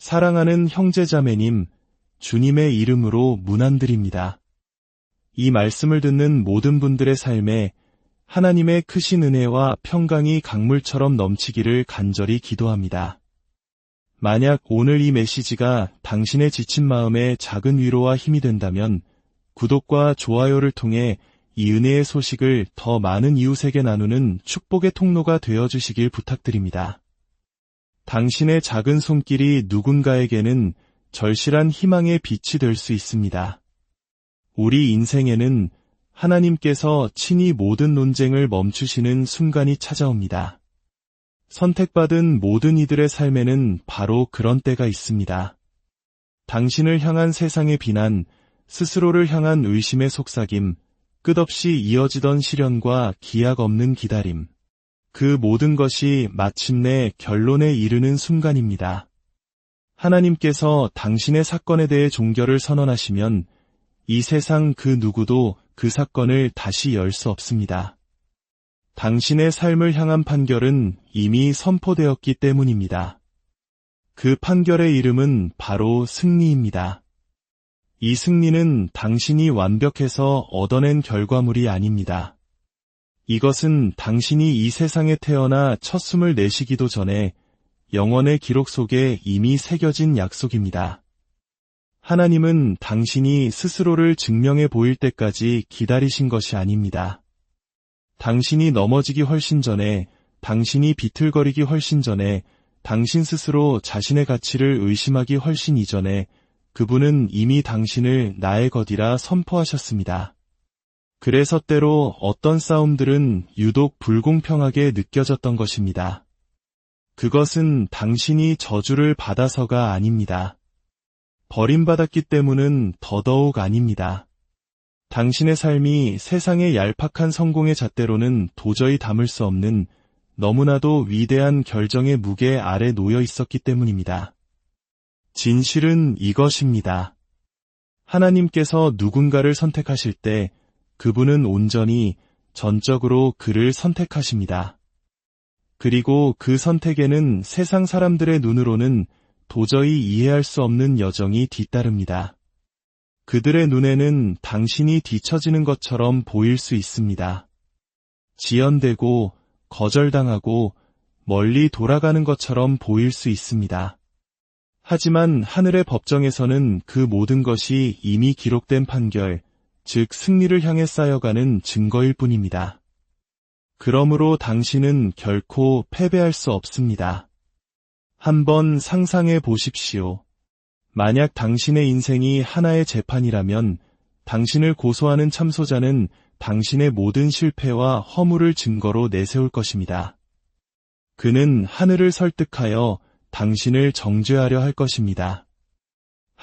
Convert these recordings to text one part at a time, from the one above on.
사랑하는 형제자매님, 주님의 이름으로 문안드립니다. 이 말씀을 듣는 모든 분들의 삶에 하나님의 크신 은혜와 평강이 강물처럼 넘치기를 간절히 기도합니다. 만약 오늘 이 메시지가 당신의 지친 마음에 작은 위로와 힘이 된다면 구독과 좋아요를 통해 이 은혜의 소식을 더 많은 이웃에게 나누는 축복의 통로가 되어주시길 부탁드립니다. 당신의 작은 손길이 누군가에게는 절실한 희망의 빛이 될 수 있습니다. 우리 인생에는 하나님께서 친히 모든 논쟁을 멈추시는 순간이 찾아옵니다. 선택받은 모든 이들의 삶에는 바로 그런 때가 있습니다. 당신을 향한 세상의 비난, 스스로를 향한 의심의 속삭임, 끝없이 이어지던 시련과 기약 없는 기다림. 그 모든 것이 마침내 결론에 이르는 순간입니다. 하나님께서 당신의 사건에 대해 종결을 선언하시면 이 세상 그 누구도 그 사건을 다시 열 수 없습니다. 당신의 삶을 향한 판결은 이미 선포되었기 때문입니다. 그 판결의 이름은 바로 승리입니다. 이 승리는 당신이 완벽해서 얻어낸 결과물이 아닙니다. 이것은 당신이 이 세상에 태어나 첫 숨을 내쉬기도 전에 영원의 기록 속에 이미 새겨진 약속입니다. 하나님은 당신이 스스로를 증명해 보일 때까지 기다리신 것이 아닙니다. 당신이 넘어지기 훨씬 전에, 당신이 비틀거리기 훨씬 전에, 당신 스스로 자신의 가치를 의심하기 훨씬 이전에 그분은 이미 당신을 나의 것이라 선포하셨습니다. 그래서 때로 어떤 싸움들은 유독 불공평하게 느껴졌던 것입니다. 그것은 당신이 저주를 받아서가 아닙니다. 버림받았기 때문은 더더욱 아닙니다. 당신의 삶이 세상의 얄팍한 성공의 잣대로는 도저히 담을 수 없는 너무나도 위대한 결정의 무게 아래 놓여 있었기 때문입니다. 진실은 이것입니다. 하나님께서 누군가를 선택하실 때 그분은 온전히 전적으로 그를 선택하십니다. 그리고 그 선택에는 세상 사람들의 눈으로는 도저히 이해할 수 없는 여정이 뒤따릅니다. 그들의 눈에는 당신이 뒤처지는 것처럼 보일 수 있습니다. 지연되고 거절당하고 멀리 돌아가는 것처럼 보일 수 있습니다. 하지만 하늘의 법정에서는 그 모든 것이 이미 기록된 판결, 즉 승리를 향해 쌓여가는 증거일 뿐입니다. 그러므로 당신은 결코 패배할 수 없습니다. 한번 상상해 보십시오. 만약 당신의 인생이 하나의 재판이라면 당신을 고소하는 참소자는 당신의 모든 실패와 허물을 증거로 내세울 것입니다. 그는 하늘을 설득하여 당신을 정죄하려 할 것입니다.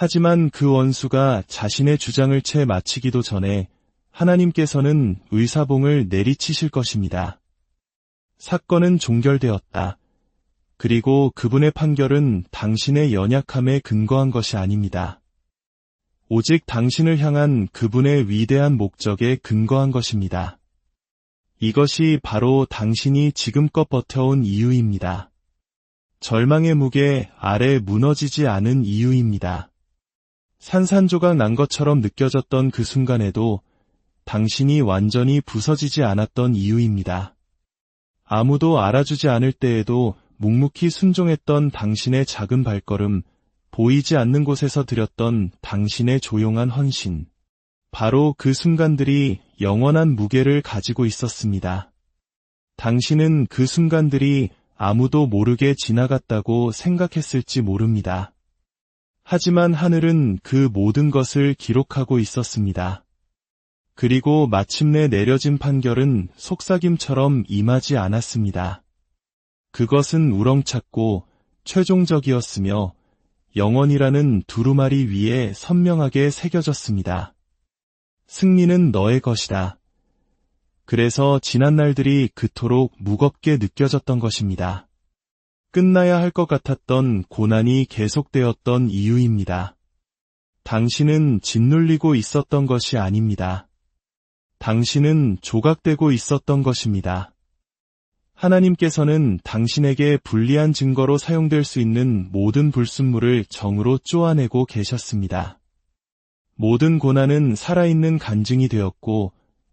하지만 그 원수가 자신의 주장을 채 마치기도 전에 하나님께서는 의사봉을 내리치실 것입니다. 사건은 종결되었다. 그리고 그분의 판결은 당신의 연약함에 근거한 것이 아닙니다. 오직 당신을 향한 그분의 위대한 목적에 근거한 것입니다. 이것이 바로 당신이 지금껏 버텨온 이유입니다. 절망의 무게 아래 무너지지 않은 이유입니다. 산산조각 난 것처럼 느껴졌던 그 순간에도 당신이 완전히 부서지지 않았던 이유입니다. 아무도 알아주지 않을 때에도 묵묵히 순종했던 당신의 작은 발걸음, 보이지 않는 곳에서 드렸던 당신의 조용한 헌신. 바로 그 순간들이 영원한 무게를 가지고 있었습니다. 당신은 그 순간들이 아무도 모르게 지나갔다고 생각했을지 모릅니다. 하지만 하늘은 그 모든 것을 기록하고 있었습니다. 그리고 마침내 내려진 판결은 속삭임처럼 임하지 않았습니다. 그것은 우렁찼고 최종적이었으며 영원이라는 두루마리 위에 선명하게 새겨졌습니다. 승리는 너의 것이다. 그래서 지난 날들이 그토록 무겁게 느껴졌던 것입니다. 끝나야 할 것 같았던 고난이 계속되었던 이유입니다. 당신은 짓눌리고 있었던 것이 아닙니다. 당신은 조각되고 있었던 것입니다. 하나님께서는 당신에게 불리한 증거로 사용될 수 있는 모든 불순물을 정으로 쪼아내고 계셨습니다. 모든 고난은 살아있는 간증이 되었고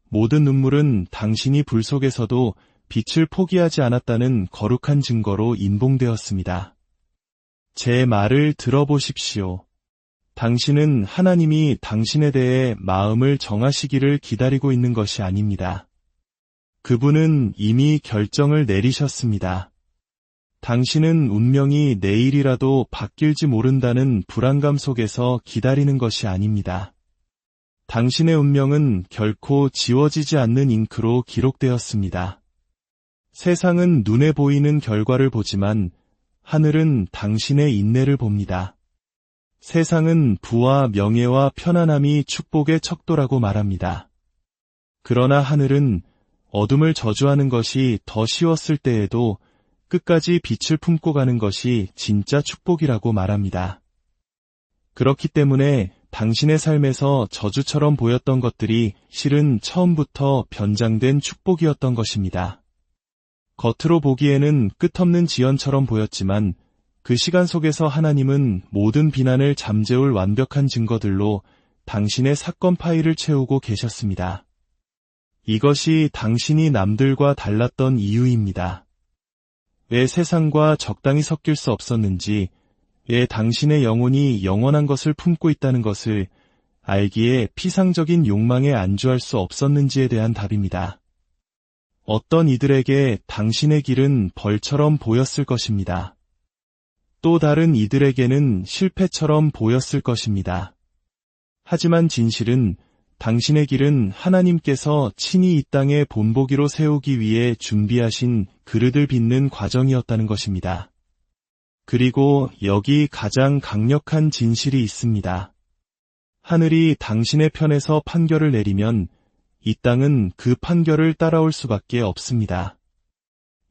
모든 눈물은 당신이 불 속에서도 빛을 포기하지 않았다는 거룩한 증거로 인봉되었습니다. 제 말을 들어보십시오. 당신은 하나님이 당신에 대해 마음을 정하시기를 기다리고 있는 것이 아닙니다. 그분은 이미 결정을 내리셨습니다. 당신은 운명이 내일이라도 바뀔지 모른다는 불안감 속에서 기다리는 것이 아닙니다. 당신의 운명은 결코 지워지지 않는 잉크로 기록되었습니다. 세상은 눈에 보이는 결과를 보지만 하늘은 당신의 인내를 봅니다. 세상은 부와 명예와 편안함이 축복의 척도라고 말합니다. 그러나 하늘은 어둠을 저주하는 것이 더 쉬웠을 때에도 끝까지 빛을 품고 가는 것이 진짜 축복이라고 말합니다. 그렇기 때문에 당신의 삶에서 저주처럼 보였던 것들이 실은 처음부터 변장된 축복이었던 것입니다. 겉으로 보기에는 끝없는 지연처럼 보였지만 그 시간 속에서 하나님은 모든 비난을 잠재울 완벽한 증거들로 당신의 사건 파일을 채우고 계셨습니다. 이것이 당신이 남들과 달랐던 이유입니다. 왜 세상과 적당히 섞일 수 없었는지, 왜 당신의 영혼이 영원한 것을 품고 있다는 것을 알기에 피상적인 욕망에 안주할 수 없었는지에 대한 답입니다. 어떤 이들에게 당신의 길은 벌처럼 보였을 것입니다. 또 다른 이들에게는 실패처럼 보였을 것입니다. 하지만 진실은 당신의 길은 하나님께서 친히 이 땅에 본보기로 세우기 위해 준비하신 그릇을 빚는 과정이었다는 것입니다. 그리고 여기 가장 강력한 진실이 있습니다. 하늘이 당신의 편에서 판결을 내리면 이 땅은 그 판결을 따라올 수밖에 없습니다.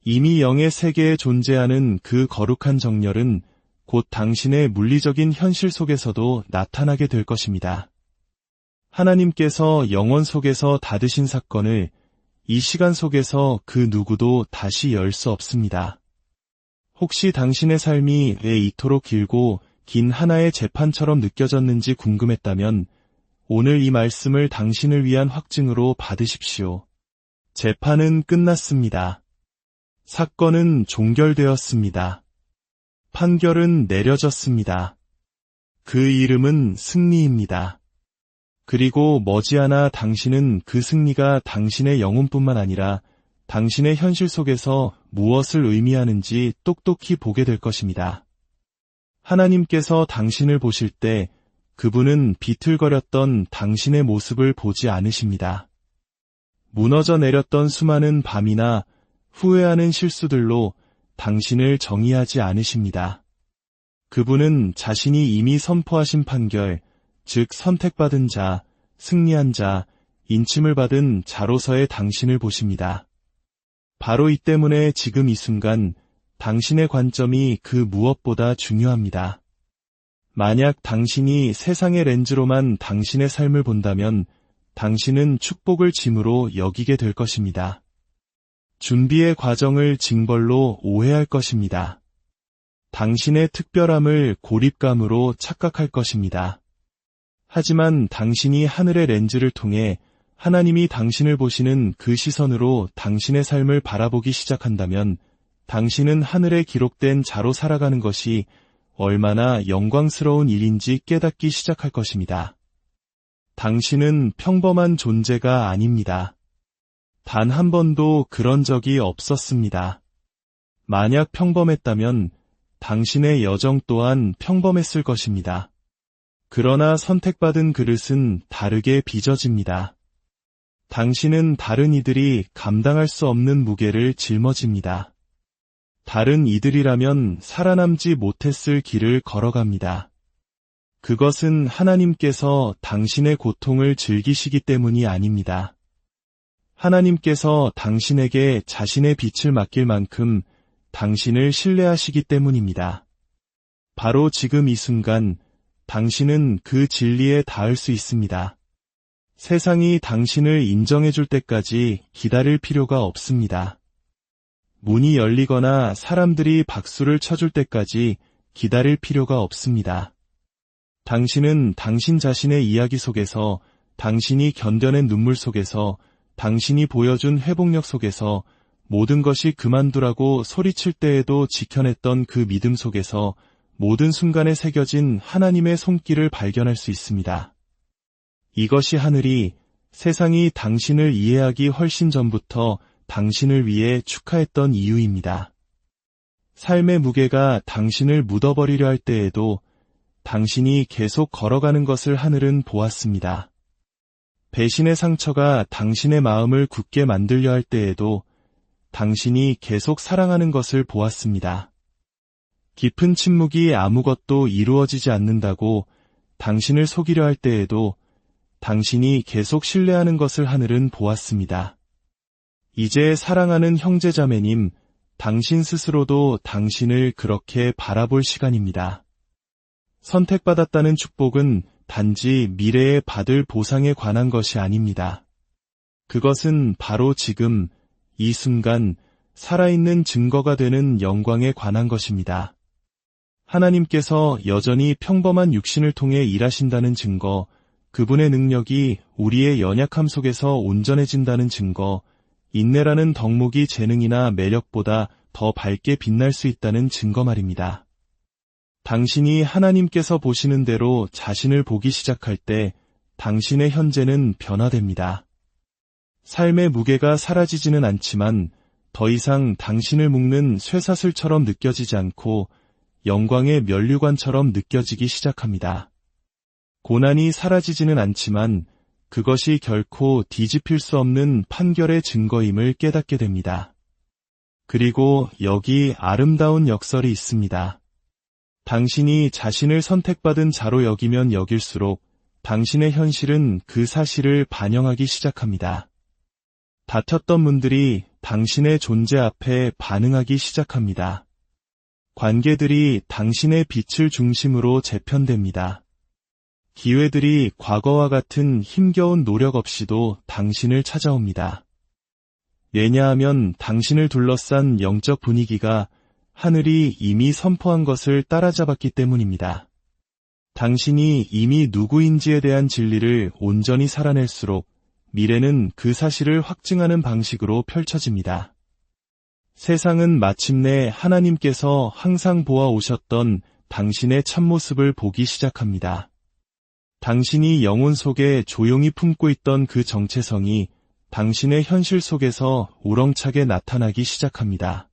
이미 영의 세계에 존재하는 그 거룩한 정렬은 곧 당신의 물리적인 현실 속에서도 나타나게 될 것입니다. 하나님께서 영원 속에서 닫으신 사건을 이 시간 속에서 그 누구도 다시 열 수 없습니다. 혹시 당신의 삶이 왜 이토록 길고 긴 하나의 재판처럼 느껴졌는지 궁금했다면 오늘 이 말씀을 당신을 위한 확증으로 받으십시오. 재판은 끝났습니다. 사건은 종결되었습니다. 판결은 내려졌습니다. 그 이름은 승리입니다. 그리고 머지않아 당신은 그 승리가 당신의 영혼뿐만 아니라 당신의 현실 속에서 무엇을 의미하는지 똑똑히 보게 될 것입니다. 하나님께서 당신을 보실 때 그분은 비틀거렸던 당신의 모습을 보지 않으십니다. 무너져 내렸던 수많은 밤이나 후회하는 실수들로 당신을 정의하지 않으십니다. 그분은 자신이 이미 선포하신 판결, 즉 선택받은 자, 승리한 자, 인침을 받은 자로서의 당신을 보십니다. 바로 이 때문에 지금 이 순간 당신의 관점이 그 무엇보다 중요합니다. 만약 당신이 세상의 렌즈로만 당신의 삶을 본다면 당신은 축복을 짐으로 여기게 될 것입니다. 준비의 과정을 징벌로 오해할 것입니다. 당신의 특별함을 고립감으로 착각할 것입니다. 하지만 당신이 하늘의 렌즈를 통해 하나님이 당신을 보시는 그 시선으로 당신의 삶을 바라보기 시작한다면 당신은 하늘에 기록된 자로 살아가는 것이 얼마나 영광스러운 일인지 깨닫기 시작할 것입니다. 당신은 평범한 존재가 아닙니다. 단 한 번도 그런 적이 없었습니다. 만약 평범했다면 당신의 여정 또한 평범했을 것입니다. 그러나 선택받은 그릇은 다르게 빚어집니다. 당신은 다른 이들이 감당할 수 없는 무게를 짊어집니다. 다른 이들이라면 살아남지 못했을 길을 걸어갑니다. 그것은 하나님께서 당신의 고통을 즐기시기 때문이 아닙니다. 하나님께서 당신에게 자신의 빛을 맡길 만큼 당신을 신뢰하시기 때문입니다. 바로 지금 이 순간 당신은 그 진리에 닿을 수 있습니다. 세상이 당신을 인정해 줄 때까지 기다릴 필요가 없습니다. 문이 열리거나 사람들이 박수를 쳐줄 때까지 기다릴 필요가 없습니다. 당신은 당신 자신의 이야기 속에서, 당신이 견뎌낸 눈물 속에서, 당신이 보여준 회복력 속에서, 모든 것이 그만두라고 소리칠 때에도 지켜냈던 그 믿음 속에서 모든 순간에 새겨진 하나님의 손길을 발견할 수 있습니다. 이것이 하늘이, 세상이 당신을 이해하기 훨씬 전부터 당신을 위해 축하했던 이유입니다. 삶의 무게가 당신을 묻어버리려 할 때에도 당신이 계속 걸어가는 것을 하늘은 보았습니다. 배신의 상처가 당신의 마음을 굳게 만들려 할 때에도 당신이 계속 사랑하는 것을 보았습니다. 깊은 침묵이 아무것도 이루어지지 않는다고 당신을 속이려 할 때에도 당신이 계속 신뢰하는 것을 하늘은 보았습니다. 이제 사랑하는 형제자매님, 당신 스스로도 당신을 그렇게 바라볼 시간입니다. 선택받았다는 축복은 단지 미래에 받을 보상에 관한 것이 아닙니다. 그것은 바로 지금, 이 순간, 살아있는 증거가 되는 영광에 관한 것입니다. 하나님께서 여전히 평범한 육신을 통해 일하신다는 증거, 그분의 능력이 우리의 연약함 속에서 온전해진다는 증거, 인내라는 덕목이 재능이나 매력보다 더 밝게 빛날 수 있다는 증거 말입니다. 당신이 하나님께서 보시는 대로 자신을 보기 시작할 때 당신의 현재는 변화됩니다. 삶의 무게가 사라지지는 않지만 더 이상 당신을 묶는 쇠사슬처럼 느껴지지 않고 영광의 면류관처럼 느껴지기 시작합니다. 고난이 사라지지는 않지만 그것이 결코 뒤집힐 수 없는 판결의 증거임을 깨닫게 됩니다. 그리고 여기 아름다운 역설이 있습니다. 당신이 자신을 선택받은 자로 여기면 여길수록 당신의 현실은 그 사실을 반영하기 시작합니다. 다퉜던 문들이 당신의 존재 앞에 반응하기 시작합니다. 관계들이 당신의 빛을 중심으로 재편됩니다. 기회들이 과거와 같은 힘겨운 노력 없이도 당신을 찾아옵니다. 왜냐하면 당신을 둘러싼 영적 분위기가 하늘이 이미 선포한 것을 따라잡았기 때문입니다. 당신이 이미 누구인지에 대한 진리를 온전히 살아낼수록 미래는 그 사실을 확증하는 방식으로 펼쳐집니다. 세상은 마침내 하나님께서 항상 보아오셨던 당신의 참모습을 보기 시작합니다. 당신이 영혼 속에 조용히 품고 있던 그 정체성이 당신의 현실 속에서 우렁차게 나타나기 시작합니다.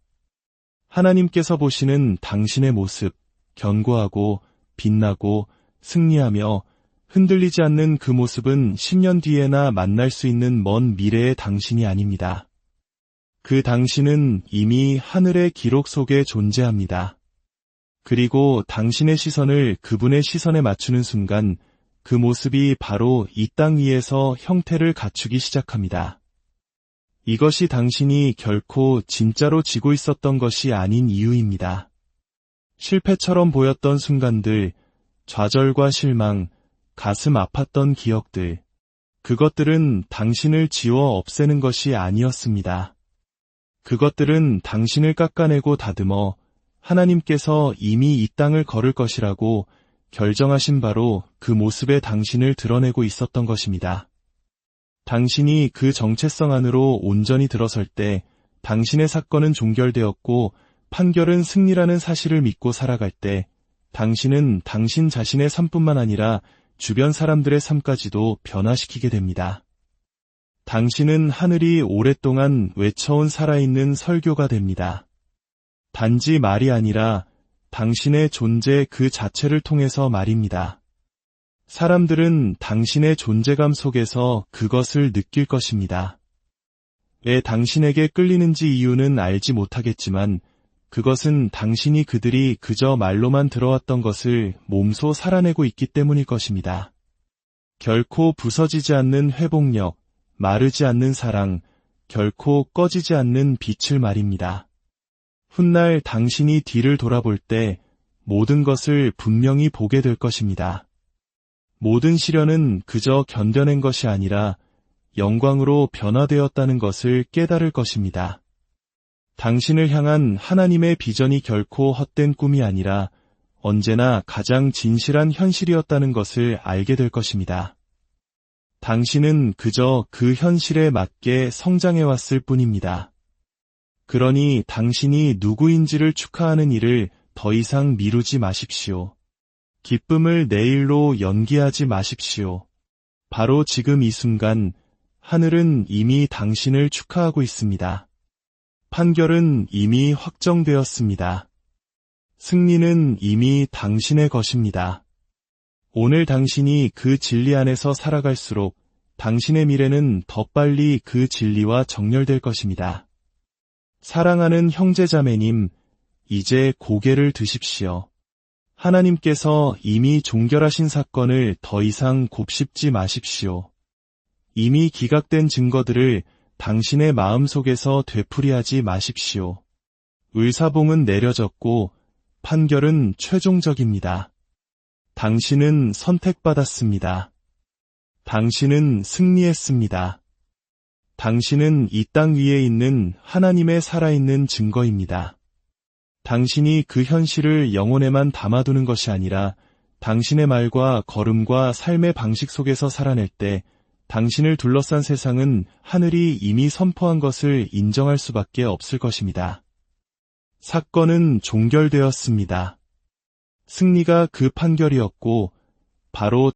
하나님께서 보시는 당신의 모습, 견고하고 빛나고 승리하며 흔들리지 않는 그 모습은 10년 뒤에나 만날 수 있는 먼 미래의 당신이 아닙니다. 그 당신은 이미 하늘의 기록 속에 존재합니다. 그리고 당신의 시선을 그분의 시선에 맞추는 순간 그 모습이 바로 이 땅 위에서 형태를 갖추기 시작합니다. 이것이 당신이 결코 진짜로 지고 있었던 것이 아닌 이유입니다. 실패처럼 보였던 순간들, 좌절과 실망, 가슴 아팠던 기억들, 그것들은 당신을 지워 없애는 것이 아니었습니다. 그것들은 당신을 깎아내고 다듬어 하나님께서 이미 이 땅을 걸을 것이라고 결정하신 바로 그 모습의 당신을 드러내고 있었던 것입니다. 당신이 그 정체성 안으로 온전히 들어설 때 당신의 사건은 종결되었고 판결은 승리라는 사실을 믿고 살아갈 때 당신은 당신 자신의 삶뿐만 아니라 주변 사람들의 삶까지도 변화시키게 됩니다. 당신은 하늘이 오랫동안 외쳐온 살아있는 설교가 됩니다. 단지 말이 아니라 당신의 존재 그 자체를 통해서 말입니다. 사람들은 당신의 존재감 속에서 그것을 느낄 것입니다. 왜 당신에게 끌리는지 이유는 알지 못하겠지만 그것은 당신이 그들이 그저 말로만 들어왔던 것을 몸소 살아내고 있기 때문일 것입니다. 결코 부서지지 않는 회복력, 마르지 않는 사랑, 결코 꺼지지 않는 빛을 말입니다. 훗날 당신이 뒤를 돌아볼 때 모든 것을 분명히 보게 될 것입니다. 모든 시련은 그저 견뎌낸 것이 아니라 영광으로 변화되었다는 것을 깨달을 것입니다. 당신을 향한 하나님의 비전이 결코 헛된 꿈이 아니라 언제나 가장 진실한 현실이었다는 것을 알게 될 것입니다. 당신은 그저 그 현실에 맞게 성장해왔을 뿐입니다. 그러니 당신이 누구인지를 축하하는 일을 더 이상 미루지 마십시오. 기쁨을 내일로 연기하지 마십시오. 바로 지금 이 순간 하늘은 이미 당신을 축하하고 있습니다. 판결은 이미 확정되었습니다. 승리는 이미 당신의 것입니다. 오늘 당신이 그 진리 안에서 살아갈수록 당신의 미래는 더 빨리 그 진리와 정렬될 것입니다. 사랑하는 형제자매님, 이제 고개를 드십시오. 하나님께서 이미 종결하신 사건을 더 이상 곱씹지 마십시오. 이미 기각된 증거들을 당신의 마음속에서 되풀이하지 마십시오. 의사봉은 내려졌고 판결은 최종적입니다. 당신은 선택받았습니다. 당신은 승리했습니다. 당신은 이 땅 위에 있는 하나님의 살아있는 증거입니다. 당신이 그 현실을 영혼에만 담아두는 것이 아니라 당신의 말과 걸음과 삶의 방식 속에서 살아낼 때 당신을 둘러싼 세상은 하늘이 이미 선포한 것을 인정할 수밖에 없을 것입니다. 사건은 종결되었습니다. 승리가 그 판결이었고 바로